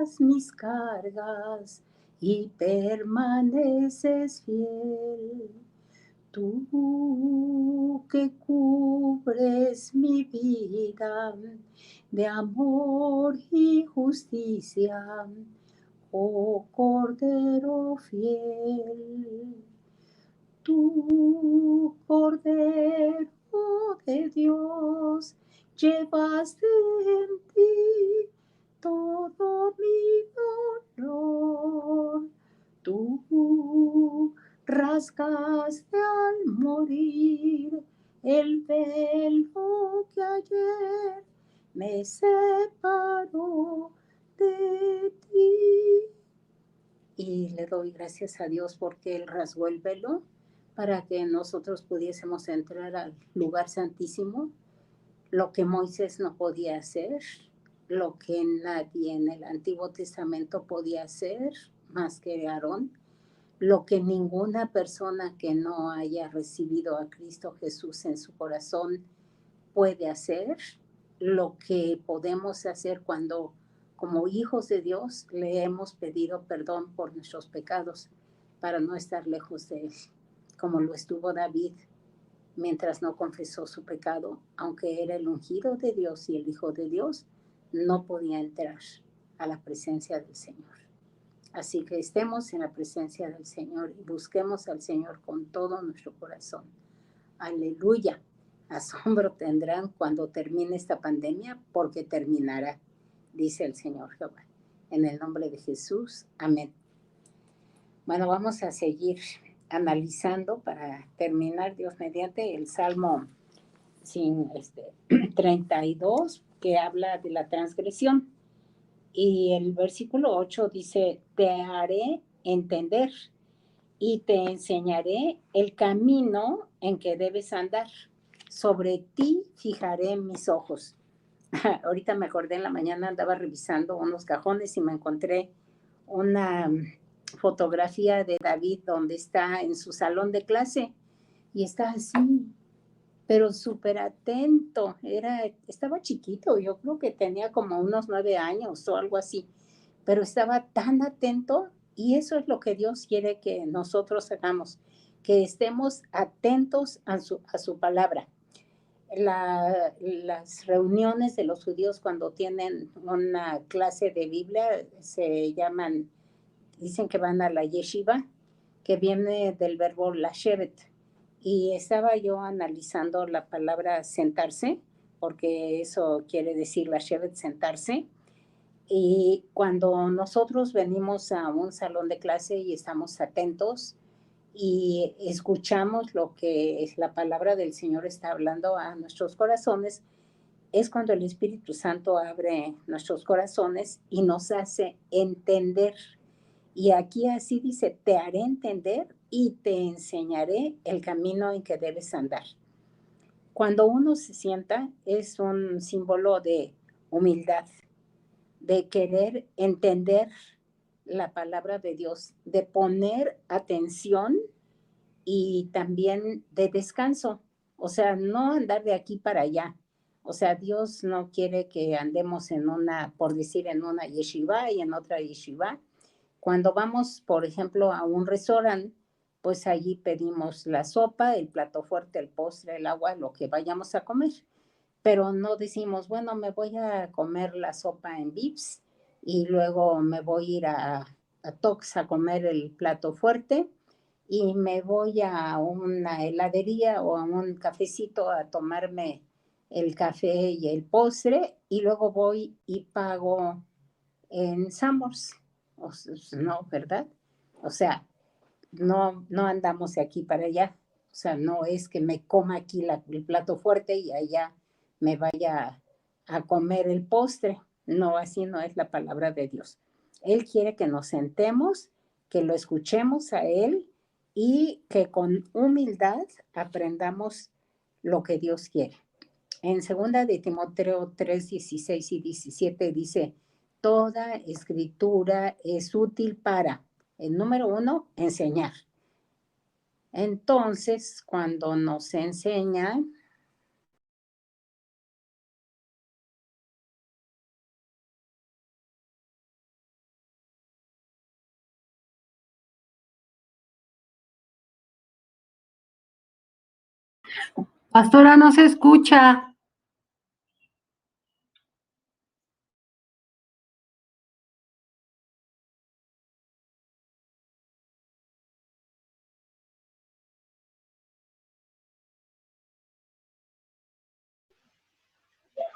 llevas mis cargas y permaneces fiel. Tú que cubres mi vida de amor y justicia, oh Cordero fiel. Tú, Cordero de Dios, llevaste en ti todo mi dolor. Tú rasgaste al morir el velo que ayer me separó de ti. Y le doy gracias a Dios porque Él rasgó el velo para que nosotros pudiésemos entrar al lugar santísimo, lo que Moisés no podía hacer, lo que nadie en el Antiguo Testamento podía hacer más que Aarón, lo que ninguna persona que no haya recibido a Cristo Jesús en su corazón puede hacer, lo que podemos hacer cuando como hijos de Dios le hemos pedido perdón por nuestros pecados para no estar lejos de Él, como lo estuvo David mientras no confesó su pecado, aunque era el ungido de Dios y el Hijo de Dios, no podía entrar a la presencia del Señor. Así que estemos en la presencia del Señor y busquemos al Señor con todo nuestro corazón. Aleluya. Asombro tendrán cuando termine esta pandemia, porque terminará, dice el Señor Jehová. En el nombre de Jesús, amén. Bueno, vamos a seguir analizando para terminar, Dios mediante, el Salmo 32, que habla de la transgresión. Y el versículo 8 dice, te haré entender y te enseñaré el camino en que debes andar. Sobre ti fijaré mis ojos. Ahorita me acordé, en la mañana andaba revisando unos cajones y me encontré una fotografía de David donde está en su salón de clase y está así, pero súper atento. Estaba chiquito, yo creo que tenía como unos 9 años o algo así, pero estaba tan atento, y eso es lo que Dios quiere que nosotros hagamos, que estemos atentos a su palabra. Las reuniones de los judíos cuando tienen una clase de Biblia dicen que van a la yeshiva, que viene del verbo lashevet. Y estaba yo analizando la palabra sentarse, porque eso quiere decir lashevet, sentarse. Y cuando nosotros venimos a un salón de clase y estamos atentos y escuchamos lo que la palabra del Señor está hablando a nuestros corazones, es cuando el Espíritu Santo abre nuestros corazones y nos hace entender. Y aquí así dice, te haré entender y te enseñaré el camino en que debes andar. Cuando uno se sienta, es un símbolo de humildad, de querer entender la palabra de Dios, de poner atención y también de descanso. O sea, no andar de aquí para allá. O sea, Dios no quiere que andemos en una, por decir, en una yeshiva y en otra yeshiva. Cuando vamos, por ejemplo, a un restaurante, pues allí pedimos la sopa, el plato fuerte, el postre, el agua, lo que vayamos a comer. Pero no decimos, bueno, me voy a comer la sopa en Vips y luego me voy a ir a Tox a comer el plato fuerte y me voy a una heladería o a un cafecito a tomarme el café y el postre y luego voy y pago en Sambors. No, ¿verdad? O sea, no andamos de aquí para allá. O sea, no es que me coma aquí el plato fuerte y allá me vaya a comer el postre. No, así no es la palabra de Dios. Él quiere que nos sentemos, que lo escuchemos a Él y que con humildad aprendamos lo que Dios quiere. En segunda de Timoteo 3, 16 y 17 dice, toda escritura es útil para, el número 1, enseñar. Entonces, cuando nos enseña, Pastora, no se escucha.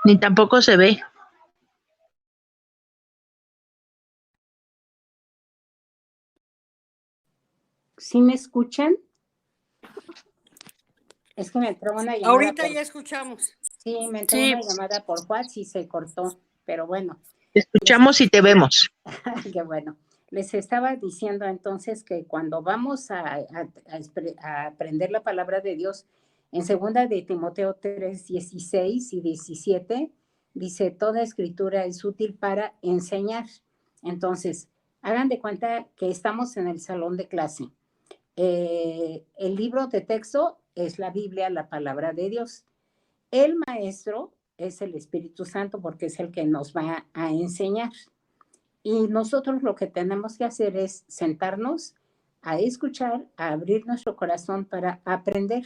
Ni tampoco se ve. ¿Sí me escuchan? Es que me entró una llamada. Ahorita ya escuchamos. Sí, me entró una llamada por WhatsApp y se cortó, pero bueno. Te escuchamos y te vemos. Qué bueno. Les estaba diciendo entonces que cuando vamos a aprender la palabra de Dios, en segunda de Timoteo 3, 16 y 17, dice, toda escritura es útil para enseñar. Entonces, hagan de cuenta que estamos en el salón de clase. El libro de texto es la Biblia, la palabra de Dios. El maestro es el Espíritu Santo porque es el que nos va a enseñar. Y nosotros lo que tenemos que hacer es sentarnos a escuchar, a abrir nuestro corazón para aprender.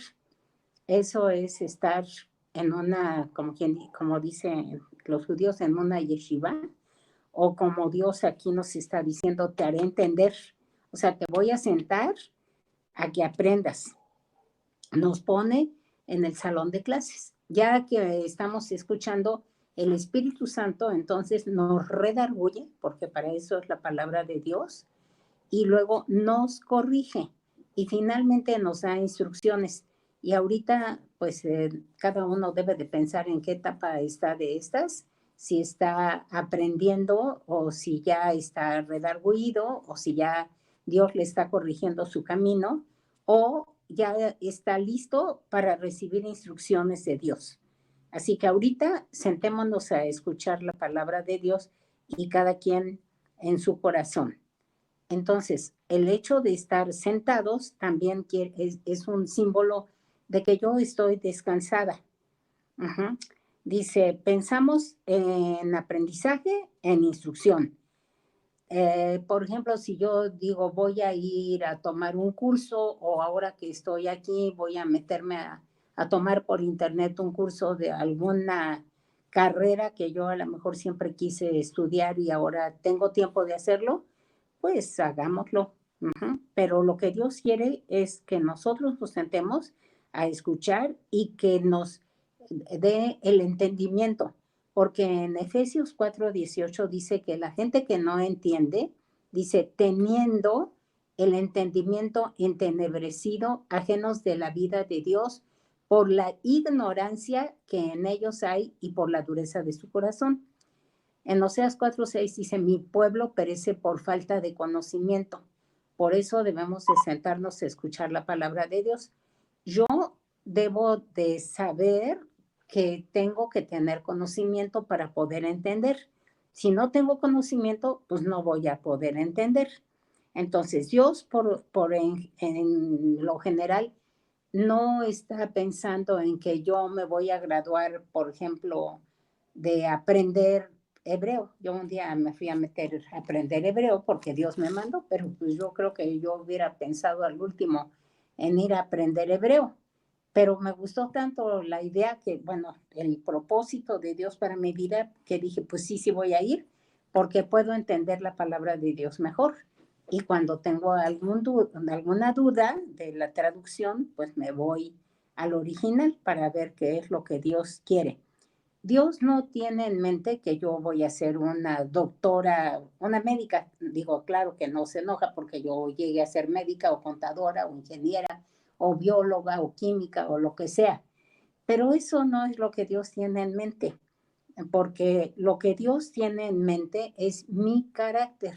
Eso es estar en una, como dicen los judíos, en una yeshiva, o como Dios aquí nos está diciendo, te haré entender. O sea, te voy a sentar a que aprendas. Nos pone en el salón de clases. Ya que estamos escuchando el Espíritu Santo, entonces nos redarguye, porque para eso es la palabra de Dios, y luego nos corrige y finalmente nos da instrucciones. Y ahorita, pues, cada uno debe de pensar en qué etapa está de estas, si está aprendiendo o si ya está redarguido o si ya Dios le está corrigiendo su camino o ya está listo para recibir instrucciones de Dios. Así que ahorita sentémonos a escuchar la palabra de Dios y cada quien en su corazón. Entonces, el hecho de estar sentados también es un símbolo de que yo estoy descansada. Uh-huh. Dice, pensamos en aprendizaje, en instrucción. Por ejemplo, si yo digo voy a ir a tomar un curso o ahora que estoy aquí voy a meterme a tomar por internet un curso de alguna carrera que yo a lo mejor siempre quise estudiar y ahora tengo tiempo de hacerlo, pues hagámoslo. Uh-huh. Pero lo que Dios quiere es que nosotros nos sentemos a escuchar y que nos dé el entendimiento, porque en Efesios 4:18 dice que la gente que no entiende, dice, teniendo el entendimiento entenebrecido, ajenos de la vida de Dios, por la ignorancia que en ellos hay y por la dureza de su corazón. En Oseas 4:6 dice, mi pueblo perece por falta de conocimiento. Por eso debemos de sentarnos a escuchar la palabra de Dios. Yo debo de saber que tengo que tener conocimiento para poder entender. Si no tengo conocimiento, pues no voy a poder entender. Entonces, Dios, en lo general, no está pensando en que yo me voy a graduar, por ejemplo, de aprender hebreo. Yo un día me fui a meter a aprender hebreo porque Dios me mandó, pero pues yo creo que yo hubiera pensado al último en ir a aprender hebreo. Pero me gustó tanto la idea que, bueno, el propósito de Dios para mi vida, que dije, pues sí, sí voy a ir, porque puedo entender la palabra de Dios mejor. Y cuando tengo alguna duda de la traducción, pues me voy al original para ver qué es lo que Dios quiere. Dios no tiene en mente que yo voy a ser una doctora, una médica. Digo, claro que no se enoja porque yo llegue a ser médica o contadora o ingeniera o bióloga o química o lo que sea. Pero eso no es lo que Dios tiene en mente, porque lo que Dios tiene en mente es mi carácter,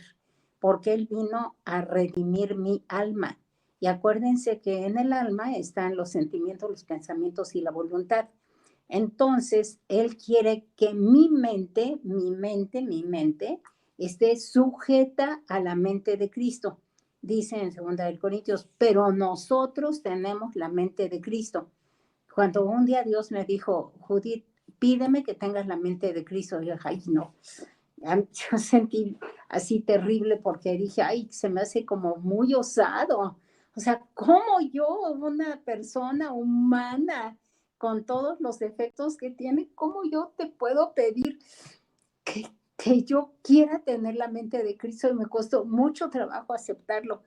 porque Él vino a redimir mi alma. Y acuérdense que en el alma están los sentimientos, los pensamientos y la voluntad. Entonces, Él quiere que mi mente esté sujeta a la mente de Cristo. Dice en 2 Corintios, pero nosotros tenemos la mente de Cristo. Cuando un día Dios me dijo, Judith, pídeme que tengas la mente de Cristo, yo dije, ay, no. Yo sentí así terrible porque dije, ay, se me hace como muy osado. O sea, ¿cómo yo, una persona humana, con todos los defectos que tiene, ¿cómo yo te puedo pedir que yo quiera tener la mente de Cristo? Y me costó mucho trabajo aceptarlo,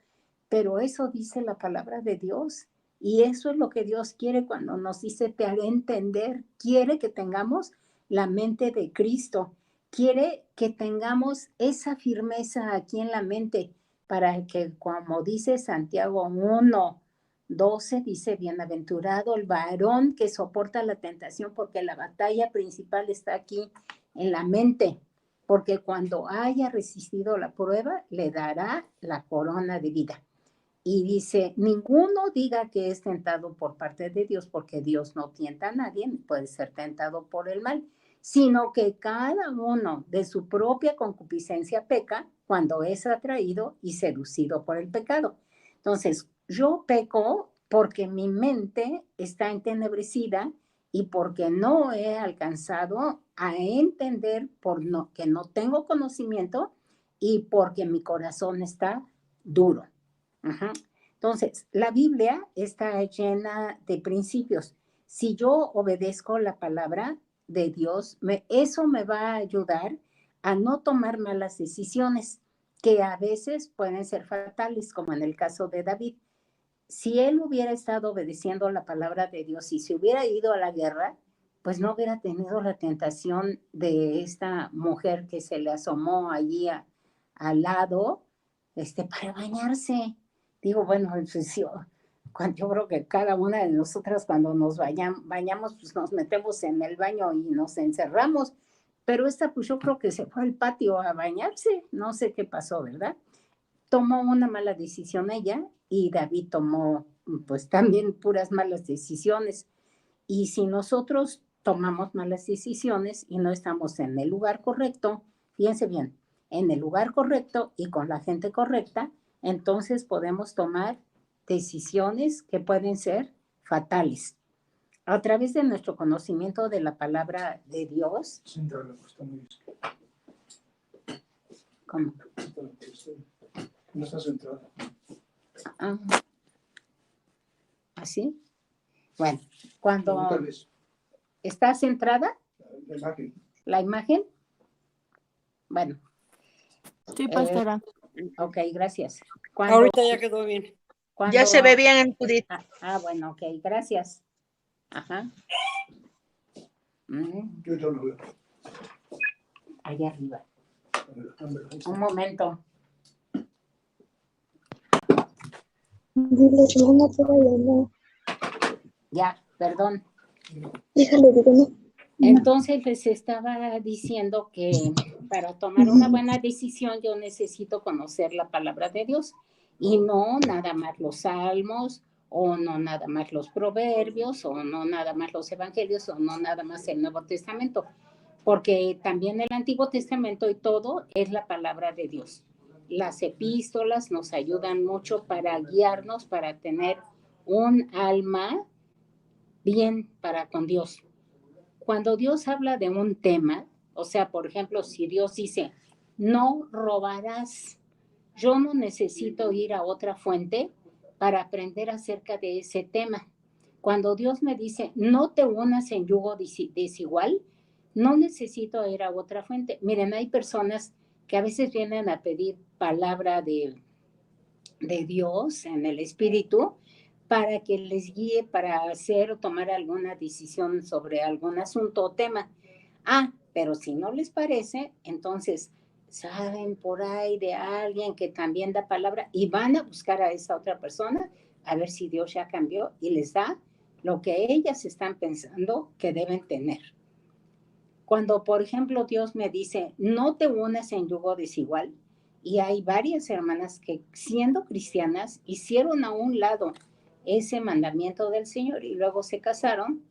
pero eso dice la palabra de Dios. Y eso es lo que Dios quiere cuando nos dice, te haré entender. Quiere que tengamos la mente de Cristo. Quiere que tengamos esa firmeza aquí en la mente para que, como dice Santiago 1:12, dice, bienaventurado el varón que soporta la tentación, porque la batalla principal está aquí en la mente, porque cuando haya resistido la prueba, le dará la corona de vida. Y dice, ninguno diga que es tentado por parte de Dios, porque Dios no tienta a nadie, ni puede ser tentado por el mal, sino que cada uno de su propia concupiscencia peca cuando es atraído y seducido por el pecado. Entonces, yo peco porque mi mente está entenebrecida y porque no he alcanzado a entender que no tengo conocimiento y porque mi corazón está duro. Ajá. Entonces, la Biblia está llena de principios. Si yo obedezco la palabra de Dios, eso me va a ayudar a no tomar malas decisiones que a veces pueden ser fatales, como en el caso de David. Si él hubiera estado obedeciendo la palabra de Dios y se hubiera ido a la guerra, pues no hubiera tenido la tentación de esta mujer que se le asomó allí al lado para bañarse. Digo, bueno, pues yo creo que cada una de nosotras cuando nos bañamos, pues nos metemos en el baño y nos encerramos. Pero esta, pues yo creo que se fue al patio a bañarse. No sé qué pasó, ¿verdad? Tomó una mala decisión ella y David tomó, pues también puras malas decisiones. Y si nosotros tomamos malas decisiones y no estamos en el lugar correcto, fíjense bien, en el lugar correcto y con la gente correcta, entonces podemos tomar decisiones que pueden ser fatales. A través de nuestro conocimiento de la palabra de Dios. ¿Cómo? No está centrada. Ah, ¿así? Bueno, cuando está centrada la imagen. Bueno. Sí, pastora. Ok, gracias. Ahorita ya quedó bien. Ya se ve bien, Judith. Bueno, ok, gracias. Ajá. Yo ya lo veo. Allá arriba. Un momento. Dile que no te vaya, no. Ya, perdón. Déjale, digo, no. Entonces les estaba diciendo que para tomar una buena decisión yo necesito conocer la palabra de Dios y no nada más los salmos o no nada más los proverbios o no nada más los evangelios o no nada más el Nuevo Testamento, porque también el Antiguo Testamento y todo es la palabra de Dios. Las epístolas nos ayudan mucho para guiarnos, para tener un alma bien para con Dios. Cuando Dios habla de un tema, o sea, por ejemplo, si Dios dice, no robarás, yo no necesito ir a otra fuente para aprender acerca de ese tema. Cuando Dios me dice, no te unas en yugo desigual, no necesito ir a otra fuente. Miren, hay personas que a veces vienen a pedir palabra de Dios en el Espíritu para que les guíe para hacer o tomar alguna decisión sobre algún asunto o tema. Pero si no les parece, entonces saben por ahí de alguien que también da palabra y van a buscar a esa otra persona a ver si Dios ya cambió y les da lo que ellas están pensando que deben tener. Cuando, por ejemplo, Dios me dice, no te unas en yugo desigual, y hay varias hermanas que, siendo cristianas, hicieron a un lado ese mandamiento del Señor y luego se casaron,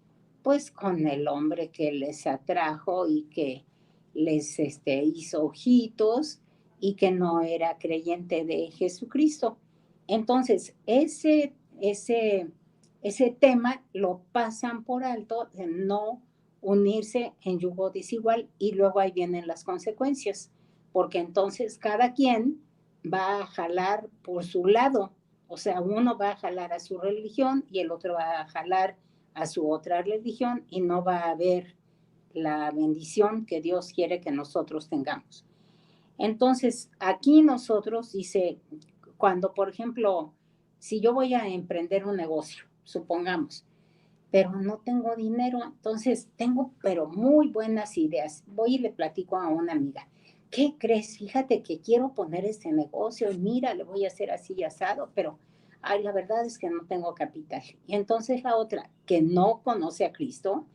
pues con el hombre que les atrajo y que les hizo ojitos y que no era creyente de Jesucristo. Entonces, ese tema lo pasan por alto de no unirse en yugo desigual y luego ahí vienen las consecuencias, porque entonces cada quien va a jalar por su lado, o sea, uno va a jalar a su religión y el otro va a jalar a su otra religión y no va a haber la bendición que Dios quiere que nosotros tengamos. Entonces, aquí nosotros dice, cuando, por ejemplo, si yo voy a emprender un negocio, supongamos, pero no tengo dinero, entonces tengo, pero muy buenas ideas. Voy y le platico a una amiga, ¿qué crees? Fíjate que quiero poner este negocio y mira, le voy a hacer así y asado, pero ay, la verdad es que no tengo capital. Y entonces la otra, que no conoce a Cristo,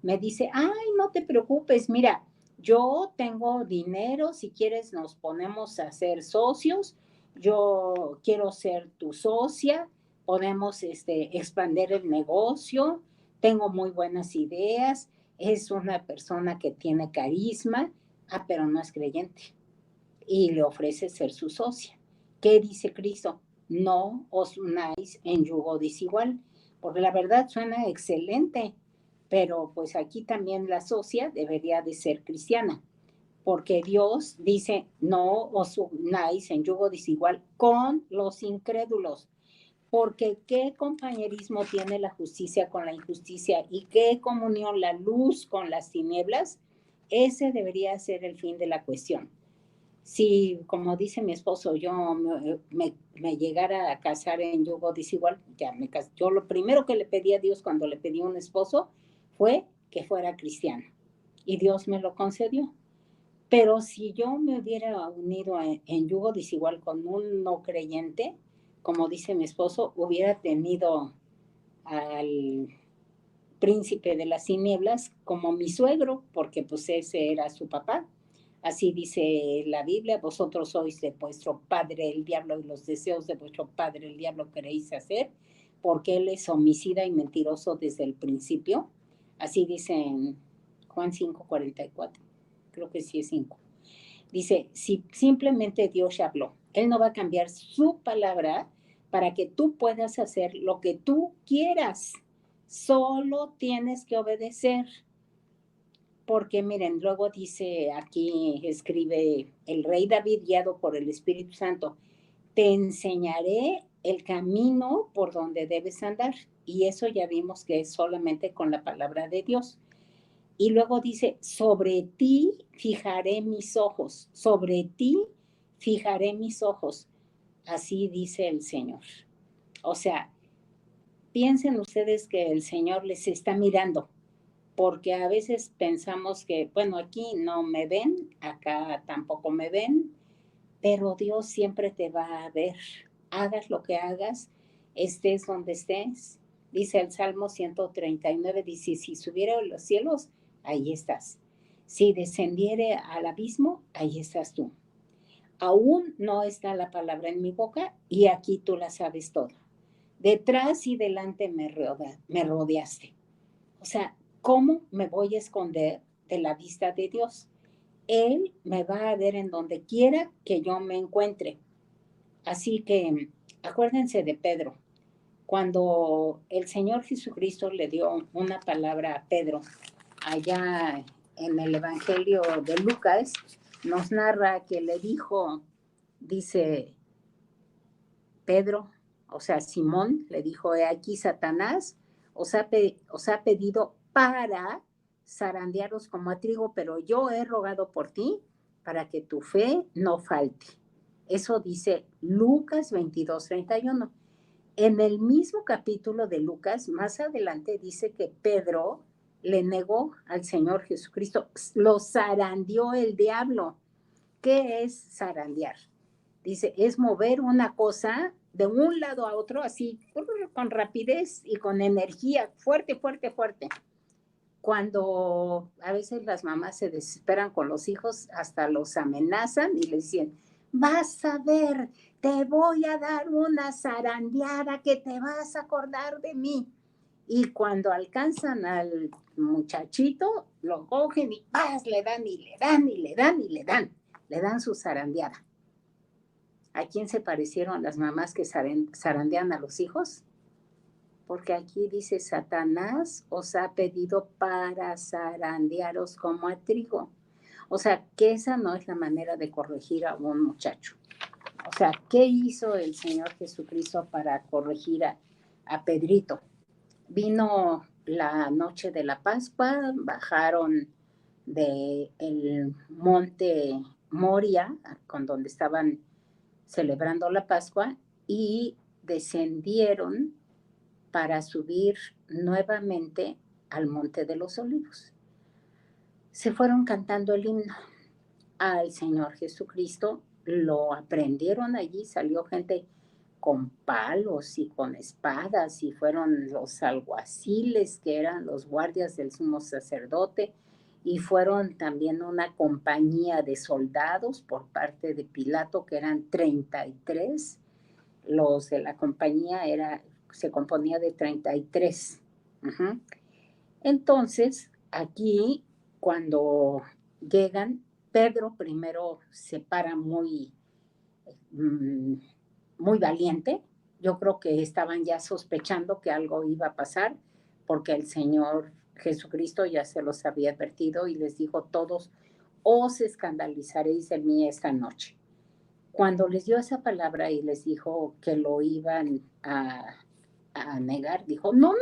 me dice, ay, no te preocupes, mira, yo tengo dinero, si quieres nos ponemos a ser socios, yo quiero ser tu socia, podemos expandir el negocio, tengo muy buenas ideas, es una persona que tiene carisma, pero no es creyente, y le ofrece ser su socia. ¿Qué dice Cristo? No os unáis en yugo desigual, porque la verdad suena excelente, pero pues aquí también la socia debería de ser cristiana, porque Dios dice, no os unáis en yugo desigual con los incrédulos, porque qué compañerismo tiene la justicia con la injusticia y qué comunión la luz con las tinieblas. Ese debería ser el fin de la cuestión. Si, como dice mi esposo, yo me llegara a casar en yugo desigual, ya me casé. Yo lo primero que le pedí a Dios cuando le pedí un esposo fue que fuera cristiano, y Dios me lo concedió. Pero si yo me hubiera unido en yugo desigual con un no creyente, como dice mi esposo, hubiera tenido al príncipe de las tinieblas como mi suegro, porque pues ese era su papá. Así dice la Biblia, vosotros sois de vuestro padre el diablo y los deseos de vuestro padre el diablo queréis hacer, porque él es homicida y mentiroso desde el principio. Así dice en Juan 5:44, creo que sí es 5. Dice, si simplemente Dios ya habló, Él no va a cambiar su palabra para que tú puedas hacer lo que tú quieras. Solo tienes que obedecer. Porque miren, luego dice aquí, escribe el rey David guiado por el Espíritu Santo, te enseñaré el camino por donde debes andar. Y eso ya vimos que es solamente con la palabra de Dios. Y luego dice, sobre ti fijaré mis ojos, sobre ti fijaré mis ojos. Así dice el Señor. O sea, piensen ustedes que el Señor les está mirando, porque a veces pensamos que, bueno, aquí no me ven, acá tampoco me ven, pero Dios siempre te va a ver. Hagas lo que hagas, estés donde estés. Dice el Salmo 139, dice, si subiera a los cielos, ahí estás. Si descendiere al abismo, ahí estás tú. Aún no está la palabra en mi boca y aquí tú la sabes toda. Detrás y delante me rodeaste. O sea, ¿cómo me voy a esconder de la vista de Dios? Él me va a ver en donde quiera que yo me encuentre. Así que acuérdense de Pedro. Cuando el Señor Jesucristo le dio una palabra a Pedro, allá en el Evangelio de Lucas, nos narra que le dijo, dice Pedro, o sea, Simón, le dijo, he aquí Satanás os ha pedido para zarandearos como a trigo, pero yo he rogado por ti para que tu fe no falte. Eso dice Lucas 22:31. En el mismo capítulo de Lucas, más adelante dice que Pedro le negó al Señor Jesucristo, lo zarandeó el diablo. ¿Qué es zarandear? Dice, es mover una cosa de un lado a otro así, con rapidez y con energía, fuerte, fuerte, fuerte. Cuando a veces las mamás se desesperan con los hijos, hasta los amenazan y les dicen, vas a ver, te voy a dar una zarandeada que te vas a acordar de mí. Y cuando alcanzan al muchachito, lo cogen y ¡paz! Le dan y le dan y le dan y le dan. Le dan su zarandeada. ¿A quién se parecieron las mamás que zarandean a los hijos? Porque aquí dice, Satanás os ha pedido para zarandearos como a trigo. O sea, que esa no es la manera de corregir a un muchacho. O sea, ¿qué hizo el Señor Jesucristo para corregir a Pedrito? Vino la noche de la Pascua, bajaron del monte Moria, con donde estaban celebrando la Pascua, y descendieron para subir nuevamente al Monte de los Olivos. Se fueron cantando el himno al Señor Jesucristo, lo aprendieron allí, salió gente con palos y con espadas, y fueron los alguaciles, que eran los guardias del sumo sacerdote, y fueron también una compañía de soldados por parte de Pilato, que eran 33. Los de la compañía se componía de 33. Uh-huh. Entonces, aquí, cuando llegan, Pedro primero se para muy valiente. Yo creo que estaban ya sospechando que algo iba a pasar, porque el Señor Jesucristo ya se los había advertido y les dijo: todos os escandalizaréis de mí esta noche. Cuando les dio esa palabra y les dijo que lo iban a negar, dijo: no,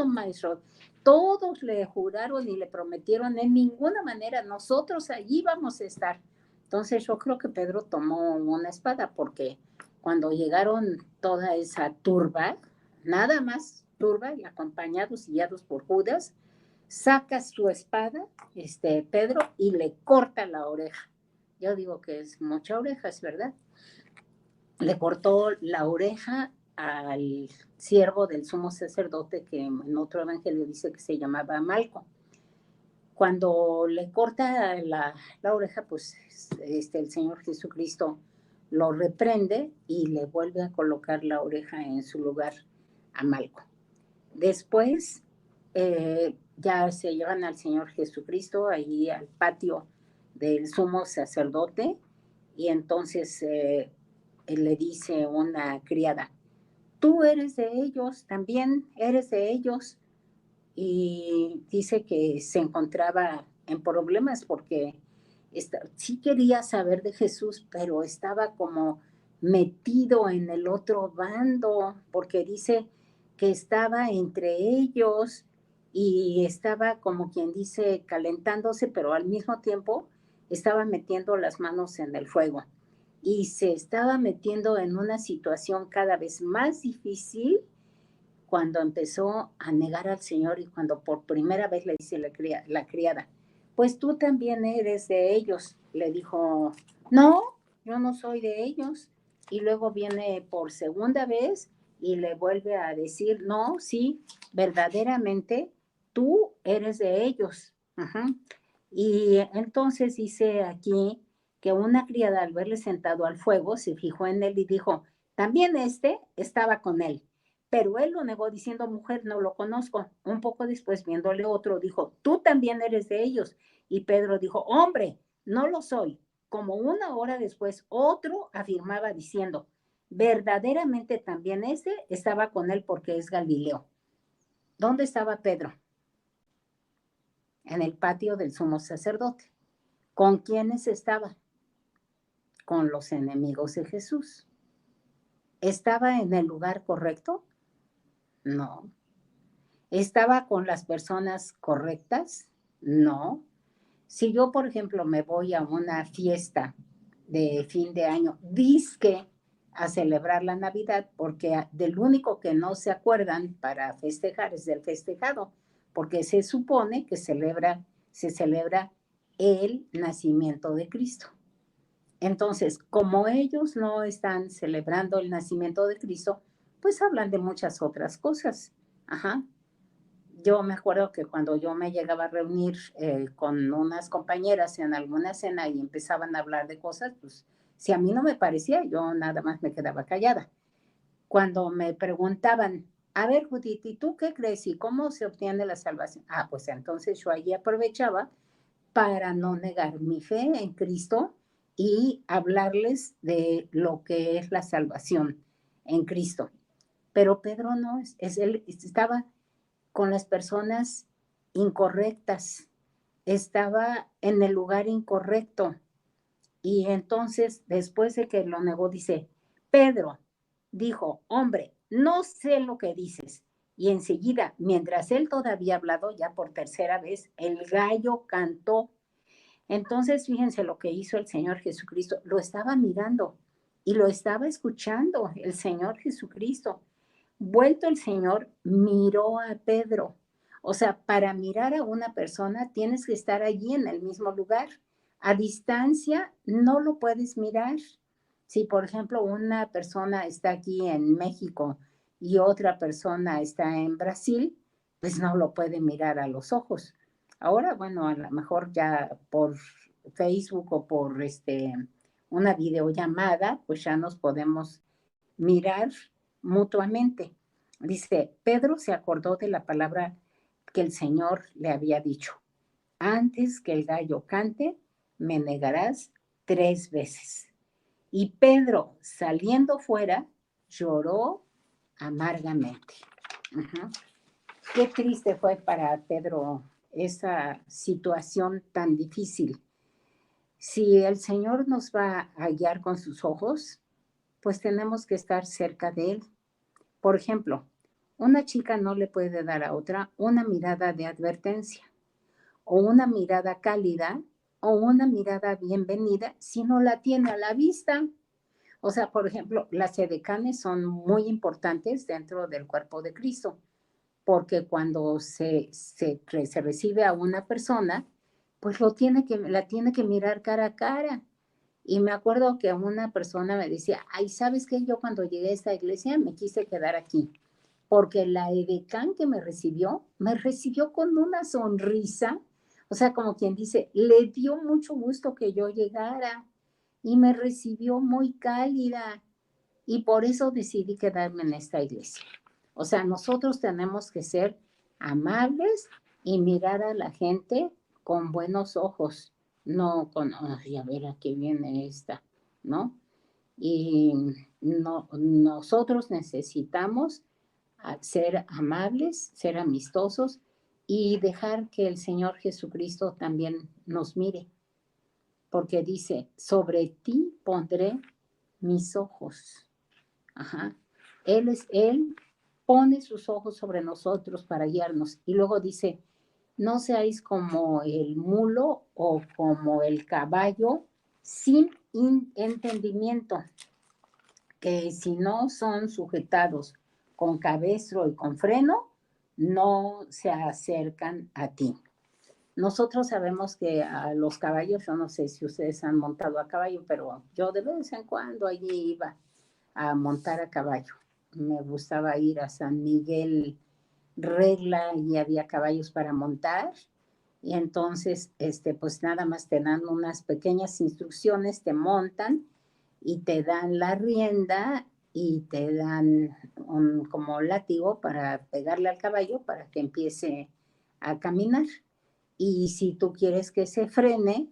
maestro. Todos le juraron y le prometieron: en ninguna manera, nosotros allí vamos a estar. Entonces yo creo que Pedro tomó una espada, porque cuando llegaron toda esa turba, nada más turba, y acompañados y guiados por Judas, saca su espada, Pedro, y le corta la oreja. Yo digo que es mucha oreja, es verdad. Le cortó la oreja al siervo del sumo sacerdote, que en otro evangelio dice que se llamaba Malco. Cuando le corta la oreja, pues el Señor Jesucristo lo reprende y le vuelve a colocar la oreja en su lugar a Malco. Después ya se llevan al Señor Jesucristo allí al patio del sumo sacerdote, y entonces le dice una criada: tú eres de ellos, también eres de ellos. Y dice que se encontraba en problemas, porque sí quería saber de Jesús, pero estaba como metido en el otro bando, porque dice que estaba entre ellos y estaba, como quien dice, calentándose, pero al mismo tiempo estaba metiendo las manos en el fuego, y se estaba metiendo en una situación cada vez más difícil cuando empezó a negar al Señor, y cuando por primera vez le dice la criada: pues tú también eres de ellos. Le dijo: no, yo no soy de ellos. Y luego viene por segunda vez y le vuelve a decir: no, sí, verdaderamente tú eres de ellos. Uh-huh. Y entonces dice aquí que una criada, al verle sentado al fuego, se fijó en él y dijo: también estaba con él. Pero él lo negó diciendo: mujer, no lo conozco. Un poco después, viéndole otro, dijo: tú también eres de ellos. Y Pedro dijo: hombre, no lo soy. Como una hora después, otro afirmaba diciendo: verdaderamente también estaba con él, porque es Galileo. ¿Dónde estaba Pedro? En el patio del sumo sacerdote. ¿Con quiénes estaba? Con los enemigos de Jesús. ¿Estaba en el lugar correcto? No. ¿Estaba con las personas correctas? No. Si yo, por ejemplo, me voy a una fiesta de fin de año, dizque a celebrar la Navidad, porque del único que no se acuerdan para festejar es del festejado, porque se supone que se celebra el nacimiento de Cristo. Entonces, como ellos no están celebrando el nacimiento de Cristo, pues hablan de muchas otras cosas. Ajá. Yo me acuerdo que cuando yo me llegaba a reunir con unas compañeras en alguna cena y empezaban a hablar de cosas, pues si a mí no me parecía, yo nada más me quedaba callada. Cuando me preguntaban: a ver, Judith, ¿y tú qué crees? ¿Y cómo se obtiene la salvación? Pues entonces yo allí aprovechaba para no negar mi fe en Cristo y hablarles de lo que es la salvación en Cristo. Pero Pedro no, él estaba con las personas incorrectas, estaba en el lugar incorrecto. Y entonces, después de que lo negó, dice: Pedro dijo: hombre, no sé lo que dices. Y enseguida, mientras él todavía hablado, ya por tercera vez, el gallo cantó. Entonces, fíjense lo que hizo el Señor Jesucristo. Lo estaba mirando y lo estaba escuchando el Señor Jesucristo. Vuelto el Señor, miró a Pedro. O sea, para mirar a una persona tienes que estar allí en el mismo lugar. A distancia no lo puedes mirar. Si, por ejemplo, una persona está aquí en México y otra persona está en Brasil, pues no lo puede mirar a los ojos. Ahora, bueno, a lo mejor ya por Facebook o por una videollamada, pues ya nos podemos mirar mutuamente. Dice, Pedro se acordó de la palabra que el Señor le había dicho. Antes que el gallo cante, me negarás 3 veces. Y Pedro, saliendo fuera, lloró amargamente. Uh-huh. Qué triste fue para Pedro esa situación tan difícil. Si el Señor nos va a guiar con sus ojos, pues tenemos que estar cerca de Él. Por ejemplo, una chica no le puede dar a otra una mirada de advertencia, o una mirada cálida, o una mirada bienvenida, si no la tiene a la vista. O sea, por ejemplo, las edecanes son muy importantes dentro del cuerpo de Cristo, porque cuando se recibe a una persona, pues la tiene que mirar cara a cara. Y me acuerdo que una persona me decía, ay, ¿sabes qué? Yo cuando llegué a esta iglesia me quise quedar aquí, porque la edecán que me recibió con una sonrisa, o sea, como quien dice, le dio mucho gusto que yo llegara y me recibió muy cálida y por eso decidí quedarme en esta iglesia. O sea, nosotros tenemos que ser amables y mirar a la gente con buenos ojos, no con, ay, a ver a qué viene esta, ¿no? Y no, nosotros necesitamos ser amables, ser amistosos y dejar que el Señor Jesucristo también nos mire, porque dice, sobre ti pondré mis ojos. Ajá. Él pone sus ojos sobre nosotros para guiarnos. Y luego dice, no seáis como el mulo o como el caballo sin entendimiento, que si no son sujetados con cabestro y con freno, no se acercan a ti. Nosotros sabemos que a los caballos, yo no sé si ustedes han montado a caballo, pero yo de vez en cuando allí iba a montar a caballo. Me gustaba ir a San Miguel Regla y había caballos para montar. Y entonces, pues nada más te dan unas pequeñas instrucciones, te montan y te dan la rienda y te dan como látigo para pegarle al caballo para que empiece a caminar. Y si tú quieres que se frene,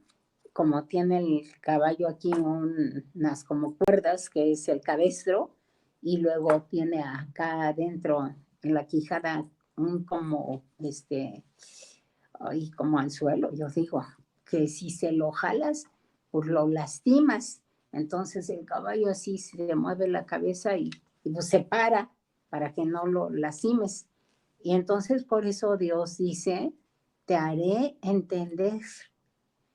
como tiene el caballo aquí unas como cuerdas, que es el cabestro, y luego tiene acá adentro en la quijada un como como anzuelo, yo digo, que si se lo jalas, pues lo lastimas. Entonces el caballo así se mueve la cabeza y pues se para que no lo lastimes. Y entonces por eso Dios dice, te haré entender.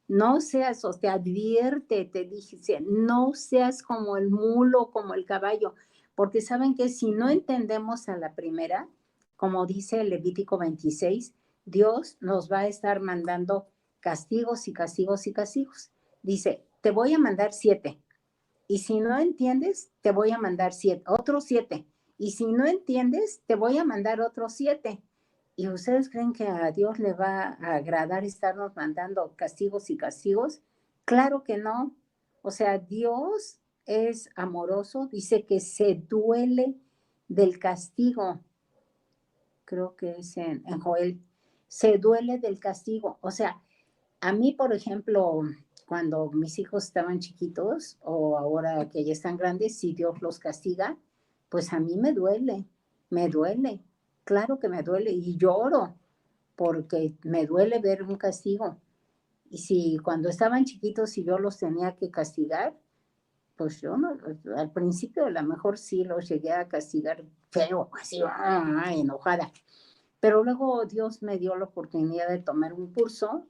No seas, o te advierte, te dice, no seas como el mulo, como el caballo, porque saben que si no entendemos a la primera, como dice el Levítico 26, Dios nos va a estar mandando castigos y castigos y castigos. Dice, te voy a mandar 7, y si no entiendes, te voy a mandar 7, otros 7, y si no entiendes, te voy a mandar otros 7. ¿Y ustedes creen que a Dios le va a agradar estarnos mandando castigos y castigos? Claro que no. O sea, Dios es amoroso, dice que se duele del castigo. Creo que es en Joel. Se duele del castigo. O sea, a mí, por ejemplo, cuando mis hijos estaban chiquitos o ahora que ya están grandes, si Dios los castiga, pues a mí me duele. Claro que me duele y lloro porque me duele ver un castigo. Y si cuando estaban chiquitos y yo los tenía que castigar, pues yo no, al principio a lo mejor sí los llegué a castigar feo, así, enojada. Pero luego Dios me dio la oportunidad de tomar un curso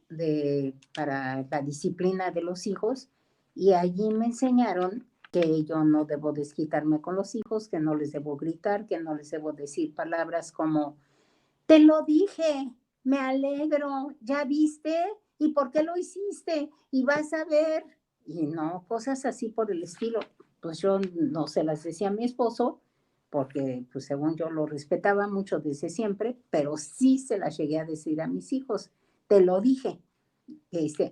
para la disciplina de los hijos y allí me enseñaron que yo no debo desquitarme con los hijos, que no les debo gritar, que no les debo decir palabras como, te lo dije, me alegro, ¿ya viste? ¿Y por qué lo hiciste? Y vas a ver. Y no, cosas así por el estilo. Pues yo no se las decía a mi esposo, porque pues según yo lo respetaba mucho desde siempre, pero sí se las llegué a decir a mis hijos. Te lo dije.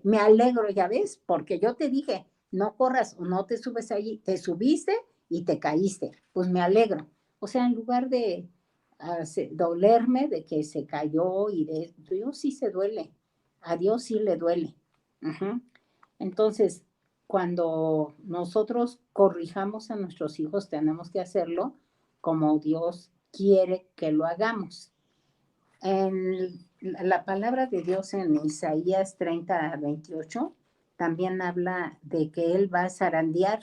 Me alegro, ya ves, porque yo te dije, no corras o no te subes allí, te subiste y te caíste. Pues me alegro. O sea, en lugar de dolerme de que se cayó y de Dios sí se duele, a Dios sí le duele. Uh-huh. Entonces, cuando nosotros corrijamos a nuestros hijos, tenemos que hacerlo como Dios quiere que lo hagamos. En la palabra de Dios en Isaías 30:28 también habla de que Él va a zarandear.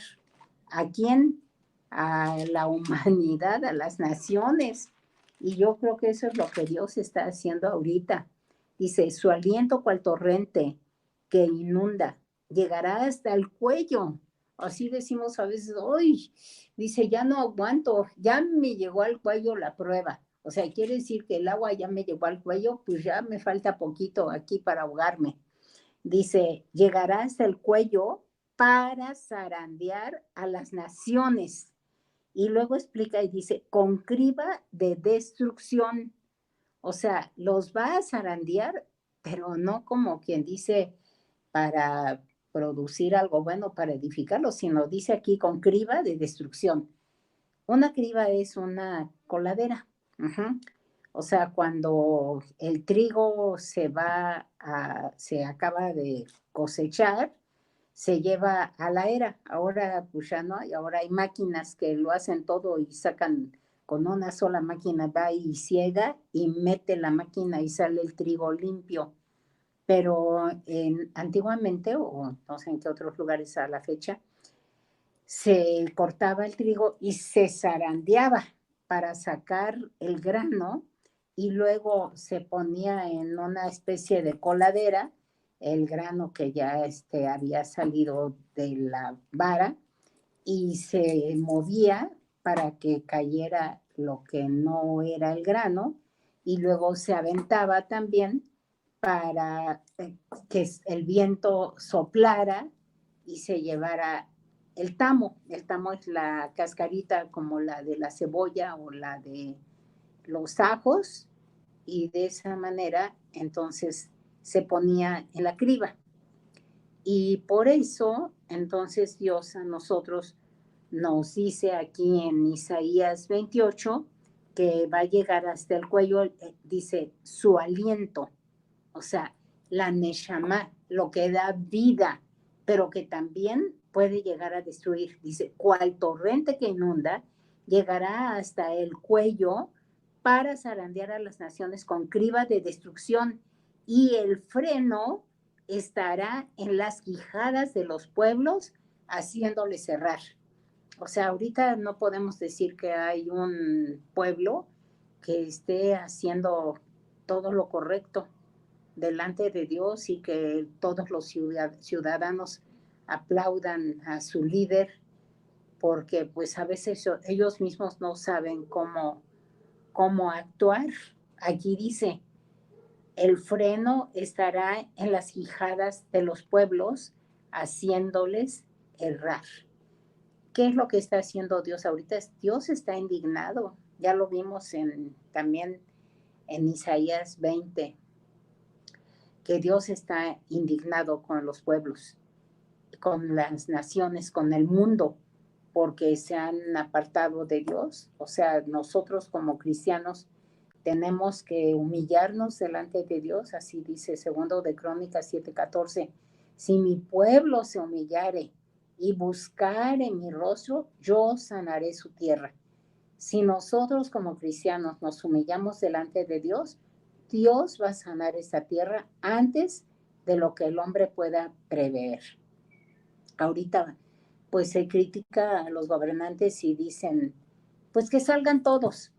¿A quién? A la humanidad, a las naciones. Y yo creo que eso es lo que Dios está haciendo ahorita. Dice, su aliento cual torrente que inunda, llegará hasta el cuello. Así decimos a veces, hoy, dice, ya no aguanto, ya me llegó al cuello la prueba. O sea, quiere decir que el agua ya me llegó al cuello, pues ya me falta poquito aquí para ahogarme. Dice, llegará hasta el cuello para zarandear a las naciones. Y luego explica y dice, con criba de destrucción. O sea, los va a zarandear, pero no como quien dice para producir algo bueno, para edificarlo, sino dice aquí con criba de destrucción. Una criba es una coladera. Uh-huh. O sea, cuando el trigo se acaba de cosechar, se lleva a la era. Ahora pues ya no hay, ahora hay máquinas que lo hacen todo y sacan con una sola máquina, va y ciega y mete la máquina y sale el trigo limpio. Pero antiguamente, o no sé en qué otros lugares a la fecha, se cortaba el trigo y se zarandeaba para sacar el grano y luego se ponía en una especie de coladera el grano que ya había salido de la vara y se movía para que cayera lo que no era el grano y luego se aventaba también para que el viento soplara y se llevara el tamo. El tamo es la cascarita como la de la cebolla o la de los ajos y de esa manera entonces se ponía en la criba. Y por eso entonces Dios a nosotros nos dice aquí en Isaías 28 que va a llegar hasta el cuello, dice su aliento, o sea, la neshama, lo que da vida, pero que también puede llegar a destruir. Dice, cual torrente que inunda, llegará hasta el cuello para zarandear a las naciones con criba de destrucción, y el freno estará en las quijadas de los pueblos, haciéndoles cerrar. O sea, ahorita no podemos decir que hay un pueblo que esté haciendo todo lo correcto delante de Dios y que todos los ciudadanos aplaudan a su líder, porque pues a veces ellos mismos no saben cómo actuar. Aquí dice, el freno estará en las quijadas de los pueblos, haciéndoles errar. ¿Qué es lo que está haciendo Dios ahorita? Dios está indignado. Ya lo vimos también en Isaías 20, que Dios está indignado con los pueblos, con las naciones, con el mundo, porque se han apartado de Dios. O sea, nosotros como cristianos tenemos que humillarnos delante de Dios, así dice 2 de Crónicas 7:14. Si mi pueblo se humillare y buscare mi rostro, yo sanaré su tierra. Si nosotros como cristianos nos humillamos delante de Dios, Dios va a sanar esta tierra antes de lo que el hombre pueda prever. Ahorita pues se critica a los gobernantes y dicen, pues que salgan todos.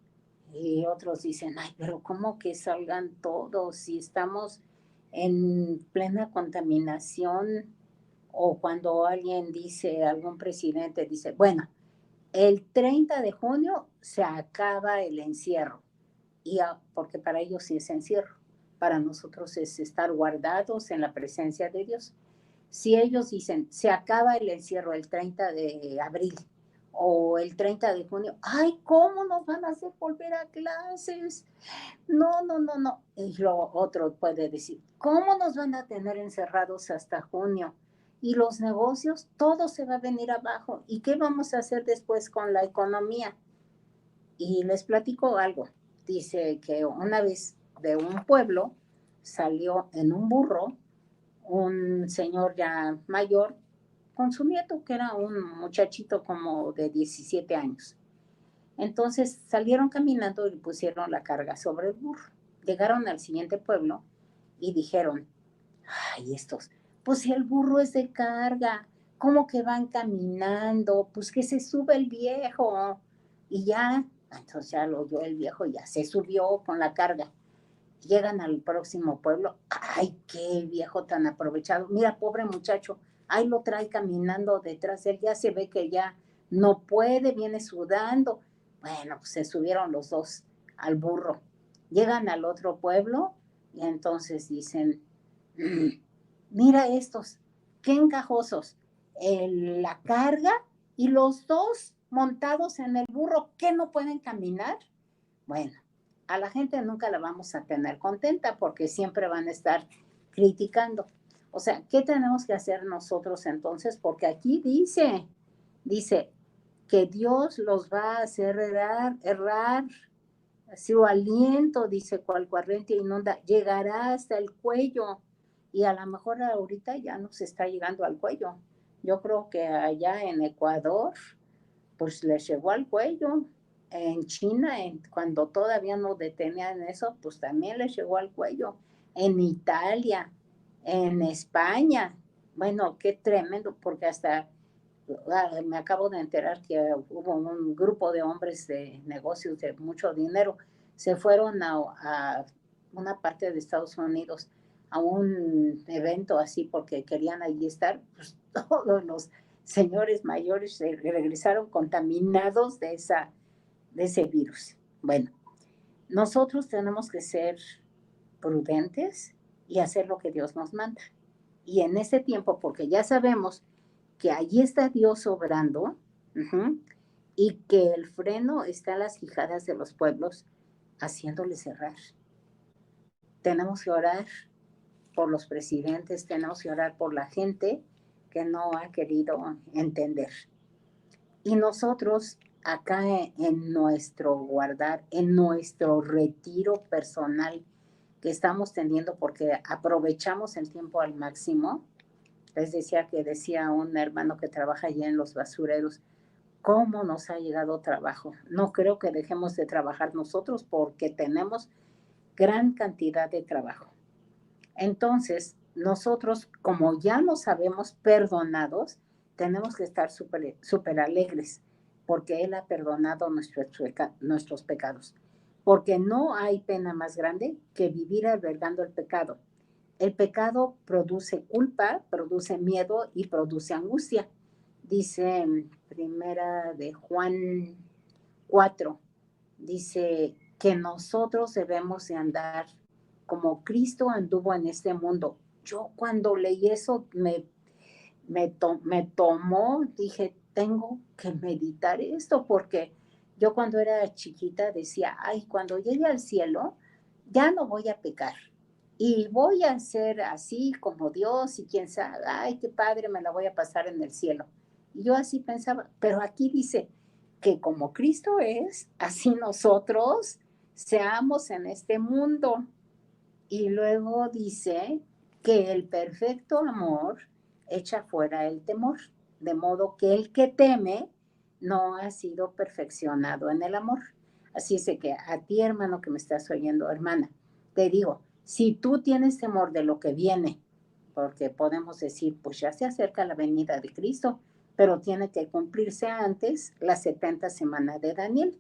Y otros dicen, ay, pero ¿cómo que salgan todos si estamos en plena contaminación? O cuando alguien dice, algún presidente dice, bueno, el 30 de junio se acaba el encierro, porque para ellos sí es encierro, para nosotros es estar guardados en la presencia de Dios. Si ellos dicen, se acaba el encierro el 30 de abril o el 30 de junio, ay, ¿cómo nos van a hacer volver a clases? No, no, no, no. Y lo otro puede decir, ¿cómo nos van a tener encerrados hasta junio? Y los negocios, todo se va a venir abajo. ¿Y qué vamos a hacer después con la economía? Y les platico algo. Dice que una vez de un pueblo salió en un burro un señor ya mayor con su nieto, que era un muchachito como de 17 años. Entonces salieron caminando y pusieron la carga sobre el burro. Llegaron al siguiente pueblo y dijeron, ay, estos, pues si el burro es de carga, ¿cómo que van caminando? Pues que se sube el viejo. Y ya, entonces ya lo oyó el viejo, ya se subió con la carga. Llegan al próximo pueblo, ay, qué viejo tan aprovechado. Mira, pobre muchacho, ahí lo trae caminando detrás de él, ya se ve que ya no puede, viene sudando. Bueno, pues se subieron los dos al burro. Llegan al otro pueblo y entonces dicen, mira estos, qué encajosos, la carga y los dos montados en el burro, ¿qué no pueden caminar? Bueno, a la gente nunca la vamos a tener contenta porque siempre van a estar criticando. O sea, ¿qué tenemos que hacer nosotros entonces? Porque aquí dice que Dios los va a hacer errar, su aliento, dice, cual corriente inunda, llegará hasta el cuello. Y a lo mejor ahorita ya nos está llegando al cuello. Yo creo que allá en Ecuador, pues les llegó al cuello. En China, cuando todavía no detenían eso, pues también les llegó al cuello. En Italia, en España. Bueno, qué tremendo, porque hasta me acabo de enterar que hubo un grupo de hombres de negocios de mucho dinero, se fueron a una parte de Estados Unidos a un evento así porque querían allí estar, pues todos los señores mayores se regresaron contaminados de ese virus. Bueno, nosotros tenemos que ser prudentes y hacer lo que Dios nos manda. Y en ese tiempo, porque ya sabemos que allí está Dios obrando, y que el freno está en las quijadas de los pueblos, haciéndoles cerrar. Tenemos que orar por los presidentes, tenemos que orar por la gente que no ha querido entender. Y nosotros acá en nuestro guardar, en nuestro retiro personal que estamos teniendo porque aprovechamos el tiempo al máximo. Les decía un hermano que trabaja allá en los basureros, ¿cómo nos ha llegado trabajo? No creo que dejemos de trabajar nosotros porque tenemos gran cantidad de trabajo. Entonces, nosotros, como ya nos sabemos perdonados, tenemos que estar súper alegres porque Él ha perdonado nuestros pecados. Porque no hay pena más grande que vivir albergando el pecado. El pecado produce culpa, produce miedo y produce angustia. Dice en Primera de Juan 4, dice que nosotros debemos de andar como Cristo anduvo en este mundo. Yo cuando leí eso me tomó, dije, tengo que meditar esto porque yo cuando era chiquita decía, ay, cuando llegue al cielo ya no voy a pecar. Y voy a ser así como Dios y quién sabe, ay, qué padre, me la voy a pasar en el cielo. Y yo así pensaba, pero aquí dice que como Cristo es, así nosotros seamos en este mundo. Y luego dice que el perfecto amor echa fuera el temor, de modo que el que teme no ha sido perfeccionado en el amor. Así es que a ti, hermano, que me estás oyendo, hermana, te digo, si tú tienes temor de lo que viene, porque podemos decir, pues ya se acerca la venida de Cristo, pero tiene que cumplirse antes las 70 semanas de Daniel.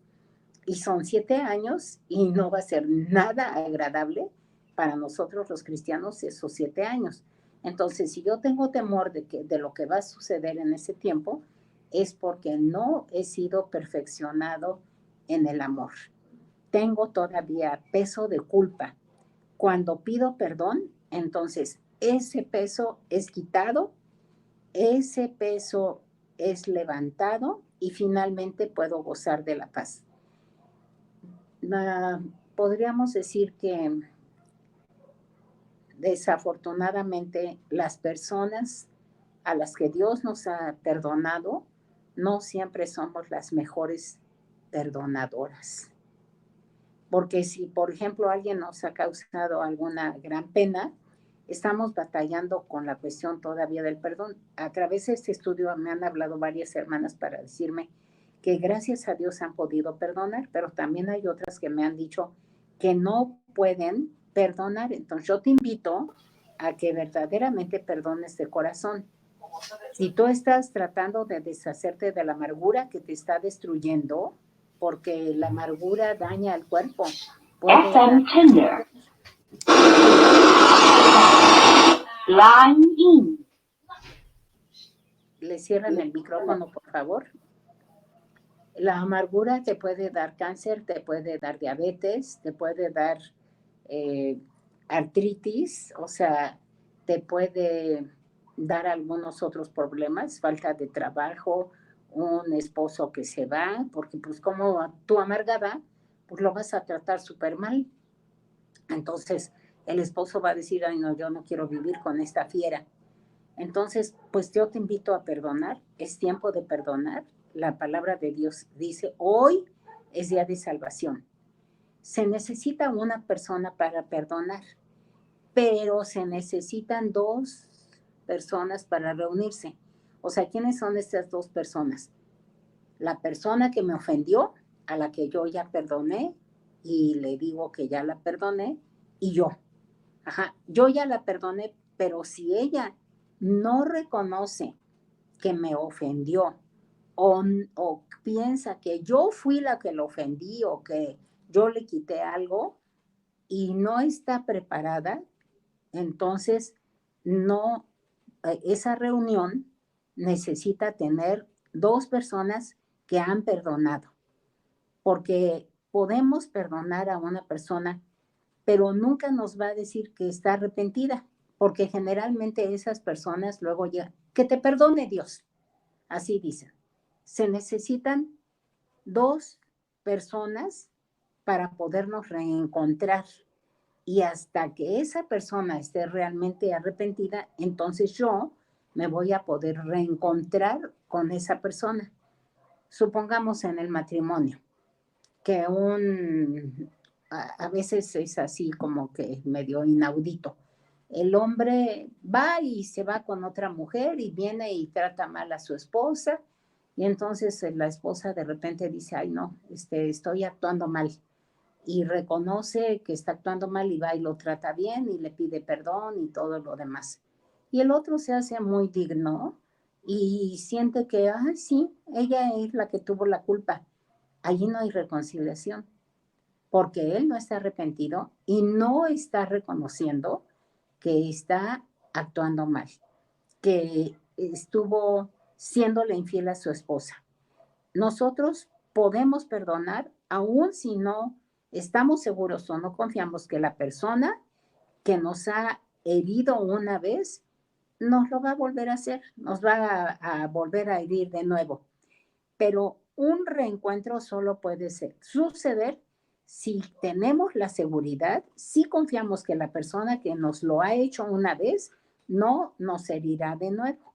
Y son 7 años y no va a ser nada agradable para nosotros los cristianos esos 7 años. Entonces, si yo tengo temor de lo que va a suceder en ese tiempo, es porque no he sido perfeccionado en el amor. Tengo todavía peso de culpa. Cuando pido perdón, entonces ese peso es quitado, ese peso es levantado y finalmente puedo gozar de la paz. Podríamos decir que desafortunadamente las personas a las que Dios nos ha perdonado no siempre somos las mejores perdonadoras. Porque si, por ejemplo, alguien nos ha causado alguna gran pena, estamos batallando con la cuestión todavía del perdón. A través de este estudio me han hablado varias hermanas para decirme que gracias a Dios han podido perdonar, pero también hay otras que me han dicho que no pueden perdonar. Entonces yo te invito a que verdaderamente perdones de corazón. Si tú estás tratando de deshacerte de la amargura que te está destruyendo, porque la amargura daña al cuerpo. FM Tender. Line in. Le cierran el micrófono, por favor. La amargura te puede dar cáncer, te puede dar diabetes, te puede dar artritis, o sea, te puede dar algunos otros problemas, falta de trabajo, un esposo que se va, porque pues como tú amargada, pues lo vas a tratar súper mal. Entonces el esposo va a decir, ay no, yo no quiero vivir con esta fiera. Entonces, pues yo te invito a perdonar, es tiempo de perdonar. La palabra de Dios dice, hoy es día de salvación. Se necesita una persona para perdonar, pero se necesitan 2 personas para reunirse. O sea, ¿quiénes son estas 2 personas? La persona que me ofendió, a la que yo ya perdoné y le digo que ya la perdoné, y yo. Ajá, yo ya la perdoné, pero si ella no reconoce que me ofendió o piensa que yo fui la que lo ofendí o que yo le quité algo y no está preparada, entonces no, esa reunión necesita tener 2 personas que han perdonado, porque podemos perdonar a una persona, pero nunca nos va a decir que está arrepentida, porque generalmente esas personas luego ya, que te perdone Dios, así dicen. Se necesitan 2 personas para podernos reencontrar y hasta que esa persona esté realmente arrepentida, entonces yo me voy a poder reencontrar con esa persona. Supongamos en el matrimonio, que a veces es así como que medio inaudito. El hombre va y se va con otra mujer y viene y trata mal a su esposa y entonces la esposa de repente dice, ay no, estoy actuando mal, y reconoce que está actuando mal y va y lo trata bien y le pide perdón y todo lo demás. Y el otro se hace muy digno y siente que, ay sí, ella es la que tuvo la culpa. Allí no hay reconciliación, porque él no está arrepentido y no está reconociendo que está actuando mal, que estuvo siéndole infiel a su esposa. Nosotros podemos perdonar aun si no estamos seguros o no confiamos que la persona que nos ha herido una vez nos lo va a volver a hacer, nos va a volver a herir de nuevo. Pero un reencuentro solo puede suceder si tenemos la seguridad, si confiamos que la persona que nos lo ha hecho una vez no nos herirá de nuevo.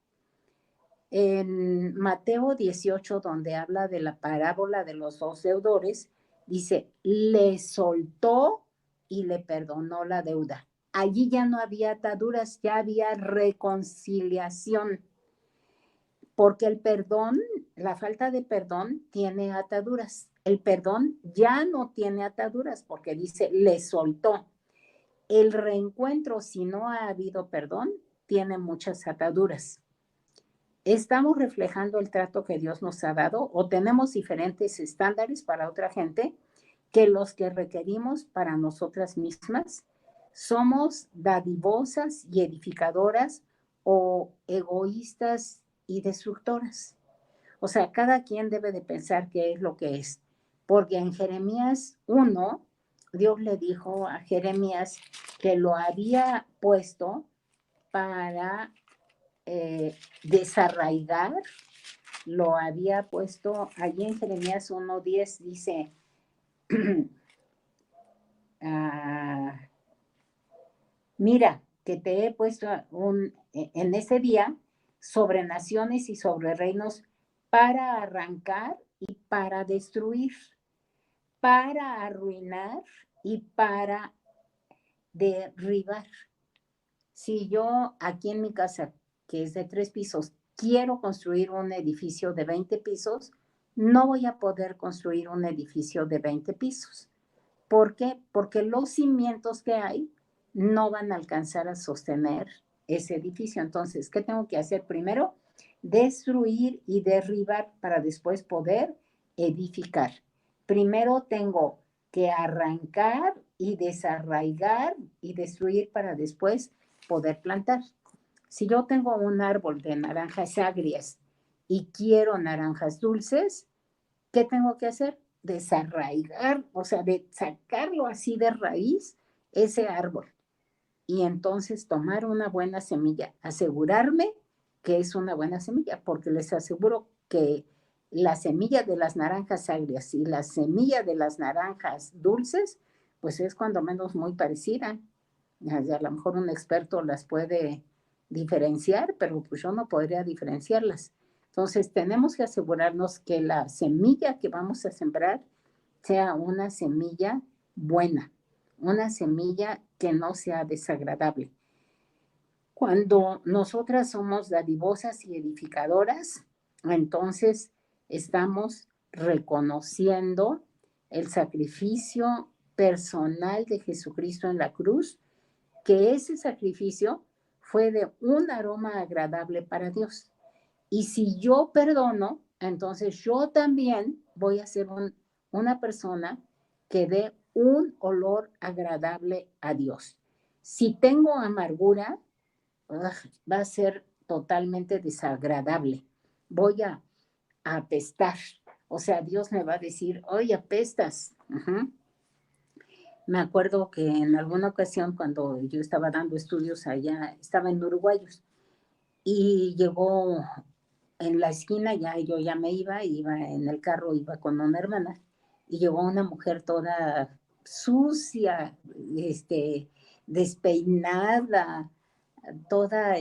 En Mateo 18, donde habla de la parábola de los 2 deudores, dice, le soltó y le perdonó la deuda. Allí ya no había ataduras, ya había reconciliación. Porque el perdón, la falta de perdón tiene ataduras. El perdón ya no tiene ataduras porque dice, le soltó. El reencuentro, si no ha habido perdón, tiene muchas ataduras. ¿Estamos reflejando el trato que Dios nos ha dado o tenemos diferentes estándares para otra gente que los que requerimos para nosotras mismas? ¿Somos dadivosas y edificadoras o egoístas y destructoras? O sea, cada quien debe de pensar qué es lo que es. Porque en Jeremías 1, Dios le dijo a Jeremías que lo había puesto para desarraigar, lo había puesto allí en Jeremías 1:10, dice, mira, que te he puesto en ese día sobre naciones y sobre reinos para arrancar y para destruir, para arruinar y para derribar. Si yo aquí en mi casa, que es de 3 pisos, quiero construir un edificio de 20 pisos, no voy a poder construir un edificio de 20 pisos. ¿Por qué? Porque los cimientos que hay no van a alcanzar a sostener ese edificio. Entonces, ¿qué tengo que hacer primero? Destruir y derribar para después poder edificar. Primero tengo que arrancar y desarraigar y destruir para después poder plantar. Si yo tengo un árbol de naranjas agrias y quiero naranjas dulces, ¿qué tengo que hacer? Desarraigar, o sea, de sacarlo así de raíz, ese árbol. Y entonces tomar una buena semilla, asegurarme que es una buena semilla, porque les aseguro que la semilla de las naranjas agrias y la semilla de las naranjas dulces, pues es cuando menos muy parecida. A lo mejor un experto las puede diferenciar, pero pues yo no podría diferenciarlas. Entonces tenemos que asegurarnos que la semilla que vamos a sembrar sea una semilla buena, una semilla que no sea desagradable. Cuando nosotras somos dadivosas y edificadoras, entonces estamos reconociendo el sacrificio personal de Jesucristo en la cruz, que ese sacrificio fue de un aroma agradable para Dios. Y si yo perdono, entonces yo también voy a ser una persona que dé un olor agradable a Dios. Si tengo amargura, va a ser totalmente desagradable. Voy a apestar. O sea, Dios me va a decir, oye, apestas. Me acuerdo que en alguna ocasión cuando yo estaba dando estudios allá, estaba en Uruguayos y llegó en la esquina, yo ya me iba en el carro, iba con una hermana y llegó una mujer toda sucia, despeinada, toda,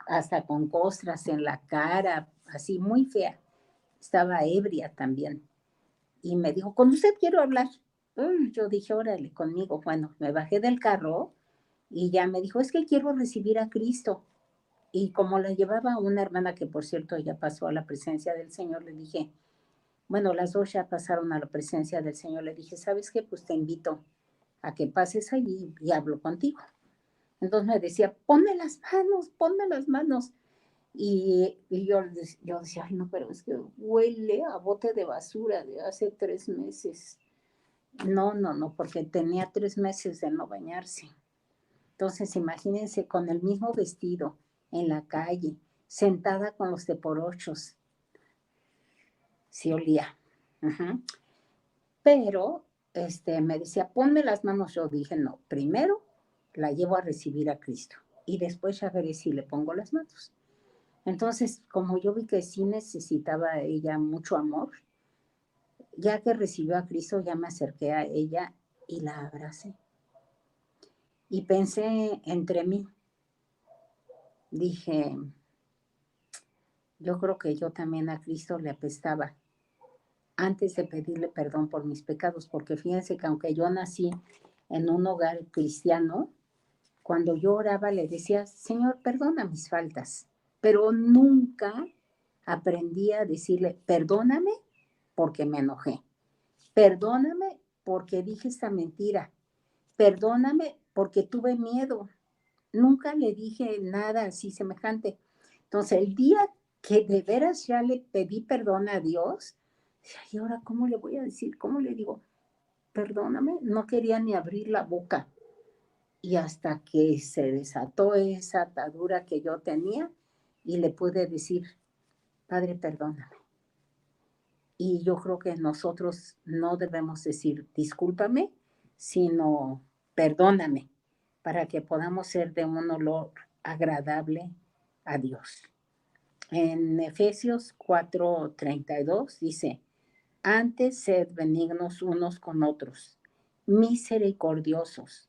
hasta con costras en la cara, así muy fea. Estaba ebria también. Y me dijo, con usted quiero hablar. Yo dije, órale, conmigo. Bueno, me bajé del carro y ya me dijo, es que quiero recibir a Cristo. Y como la llevaba una hermana que, por cierto, ya pasó a la presencia del Señor, le dije, bueno, las dos ya pasaron a la presencia del Señor. Le dije, ¿sabes qué? Pues te invito a que pases allí y hablo contigo. Entonces me decía, ponme las manos, ponme las manos. Y yo decía, ay, no, pero es que huele a bote de basura de hace 3 meses. No, porque tenía 3 meses de no bañarse. Entonces, imagínense con el mismo vestido en la calle, sentada con los teporochos. Sí olía. Pero me decía, ponme las manos. Yo dije, no, primero la llevo a recibir a Cristo y después ya veré si le pongo las manos. Entonces, como yo vi que sí necesitaba ella mucho amor, ya que recibió a Cristo, ya me acerqué a ella y la abracé. Y pensé entre mí, dije, yo creo que yo también a Cristo le apestaba antes de pedirle perdón por mis pecados, porque fíjense que aunque yo nací en un hogar cristiano, cuando yo oraba le decía, Señor, perdona mis faltas, pero nunca aprendí a decirle, perdóname porque me enojé, perdóname porque dije esta mentira, perdóname porque tuve miedo. Nunca le dije nada así semejante. Entonces, el día que de veras ya le pedí perdón a Dios, ¿y ahora cómo le voy a decir? ¿Cómo le digo? Perdóname, no quería ni abrir la boca. Y hasta que se desató esa atadura que yo tenía y le pude decir, Padre, perdóname. Y yo creo que nosotros no debemos decir discúlpame, sino perdóname, para que podamos ser de un olor agradable a Dios. En Efesios 4:32 dice, antes sed benignos unos con otros, misericordiosos,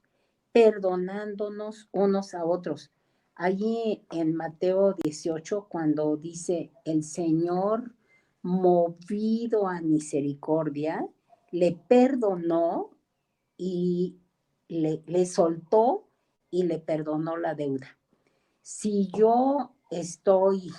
perdonándonos unos a otros. Allí en Mateo 18, cuando dice el Señor, movido a misericordia, le perdonó y le soltó y le perdonó la deuda. Si yo estoy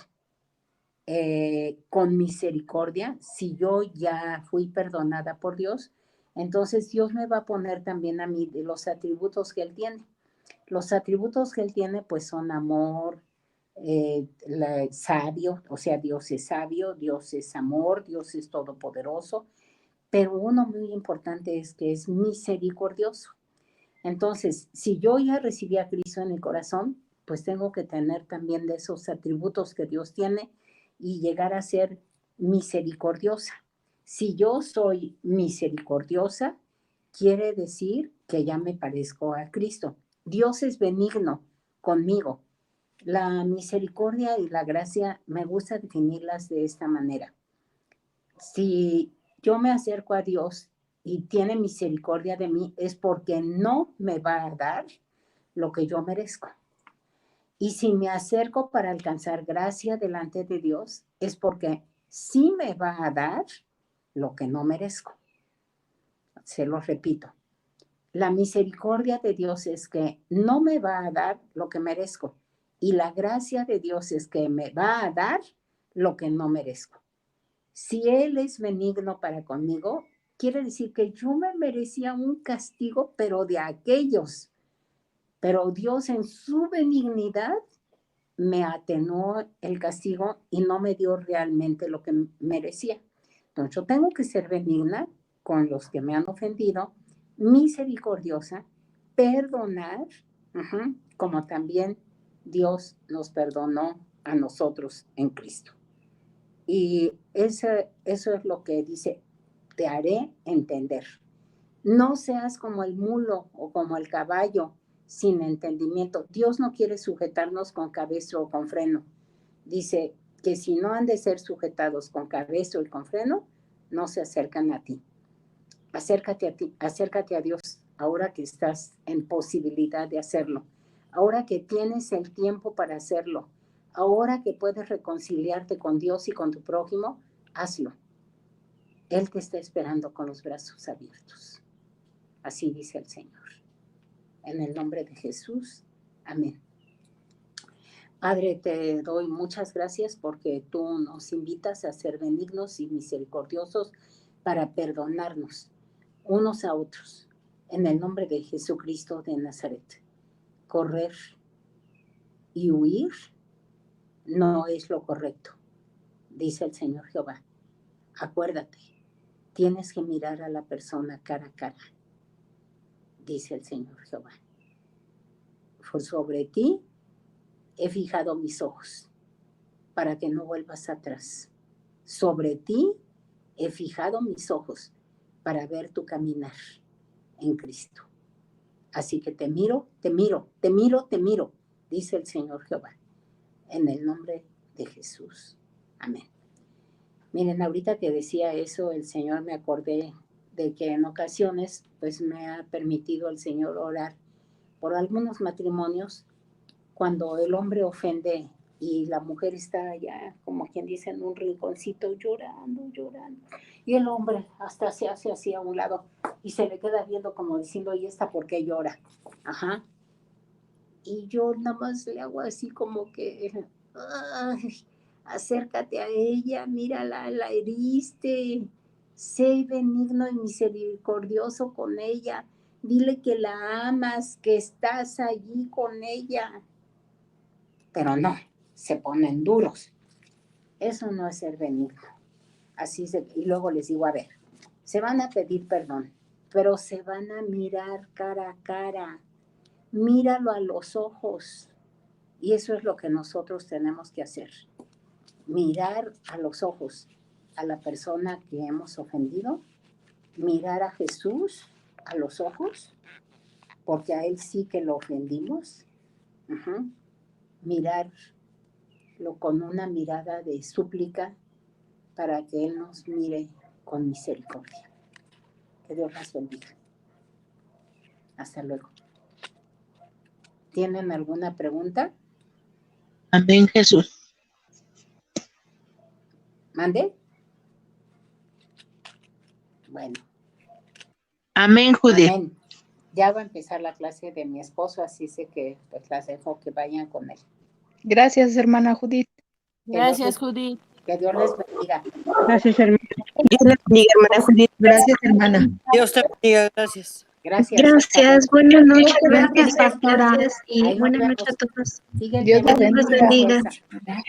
con misericordia, si yo ya fui perdonada por Dios, entonces Dios me va a poner también a mí de los atributos que Él tiene. Los atributos que Él tiene pues son amor, sabio, o sea, Dios es sabio, Dios es amor, Dios es todopoderoso, pero uno muy importante es que es misericordioso. Entonces, si yo ya recibí a Cristo en el corazón, pues tengo que tener también de esos atributos que Dios tiene y llegar a ser misericordiosa. Si yo soy misericordiosa, quiere decir que ya me parezco a Cristo. Dios es benigno conmigo. La misericordia y la gracia me gusta definirlas de esta manera. Si yo me acerco a Dios y tiene misericordia de mí, es porque no me va a dar lo que yo merezco. Y si me acerco para alcanzar gracia delante de Dios, es porque sí me va a dar lo que no merezco. Se lo repito. La misericordia de Dios es que no me va a dar lo que merezco. Y la gracia de Dios es que me va a dar lo que no merezco. Si Él es benigno para conmigo, quiere decir que yo me merecía un castigo, pero de aquellos. Pero Dios en su benignidad me atenuó el castigo y no me dio realmente lo que merecía. Entonces yo tengo que ser benigna con los que me han ofendido, misericordiosa, perdonar, como también Dios nos perdonó a nosotros en Cristo. Y eso es lo que dice, te haré entender. No seas como el mulo o como el caballo sin entendimiento. Dios no quiere sujetarnos con cabestro o con freno. Dice que si no han de ser sujetados con cabestro y con freno, no se acercan a ti. Acércate a ti, acércate a Dios ahora que estás en posibilidad de hacerlo. Ahora que tienes el tiempo para hacerlo. Ahora que puedes reconciliarte con Dios y con tu prójimo, hazlo. Él te está esperando con los brazos abiertos. Así dice el Señor. En el nombre de Jesús. Amén. Padre, te doy muchas gracias porque tú nos invitas a ser benignos y misericordiosos para perdonarnos unos a otros. En el nombre de Jesucristo de Nazaret. Correr y huir no es lo correcto, dice el Señor Jehová. Acuérdate, tienes que mirar a la persona cara a cara, dice el Señor Jehová. Por sobre ti he fijado mis ojos para que no vuelvas atrás. Sobre ti he fijado mis ojos para ver tu caminar en Cristo. Así que te miro, te miro, te miro, te miro, dice el Señor Jehová. En el nombre de Jesús. Amén. Miren, ahorita que decía eso, el Señor me acordé de que en ocasiones, pues me ha permitido el Señor orar por algunos matrimonios cuando el hombre ofende y la mujer está allá, como quien dice, en un rinconcito llorando, llorando. Y el hombre hasta se hace así a un lado y se le queda viendo como diciendo, ¿y esta por qué llora? Ajá. Y yo nada más le hago así como que, ay, acércate a ella, mírala, la heriste, sé benigno y misericordioso con ella, dile que la amas, que estás allí con ella. Pero no, se ponen duros. Eso no es ser benigno. Y luego les digo, a ver, se van a pedir perdón, pero se van a mirar cara a cara. Míralo a los ojos. Y eso es lo que nosotros tenemos que hacer. Mirar a los ojos a la persona que hemos ofendido, mirar a Jesús a los ojos, porque a Él sí que lo ofendimos. Mirarlo con una mirada de súplica para que Él nos mire con misericordia. Que Dios las bendiga. Hasta luego. ¿Tienen alguna pregunta? Amén, Jesús. ¿Mande? Bueno. Amén, Judith. Amén. Ya va a empezar la clase de mi esposo, así sé que pues las dejo que vayan con él. Gracias, hermana Judith. Gracias, Judith. Que Dios les bendiga. Gracias, hermano. Dios le bendiga, hermana Judith. Gracias, hermana. Dios te bendiga. Gracias. Gracias. Gracias, buenas noches. Gracias, Gracias, pastora. Ahí Y nos buenas vemos. noches a todos. Sigue el Dios tema les de la bendiga. fuerza.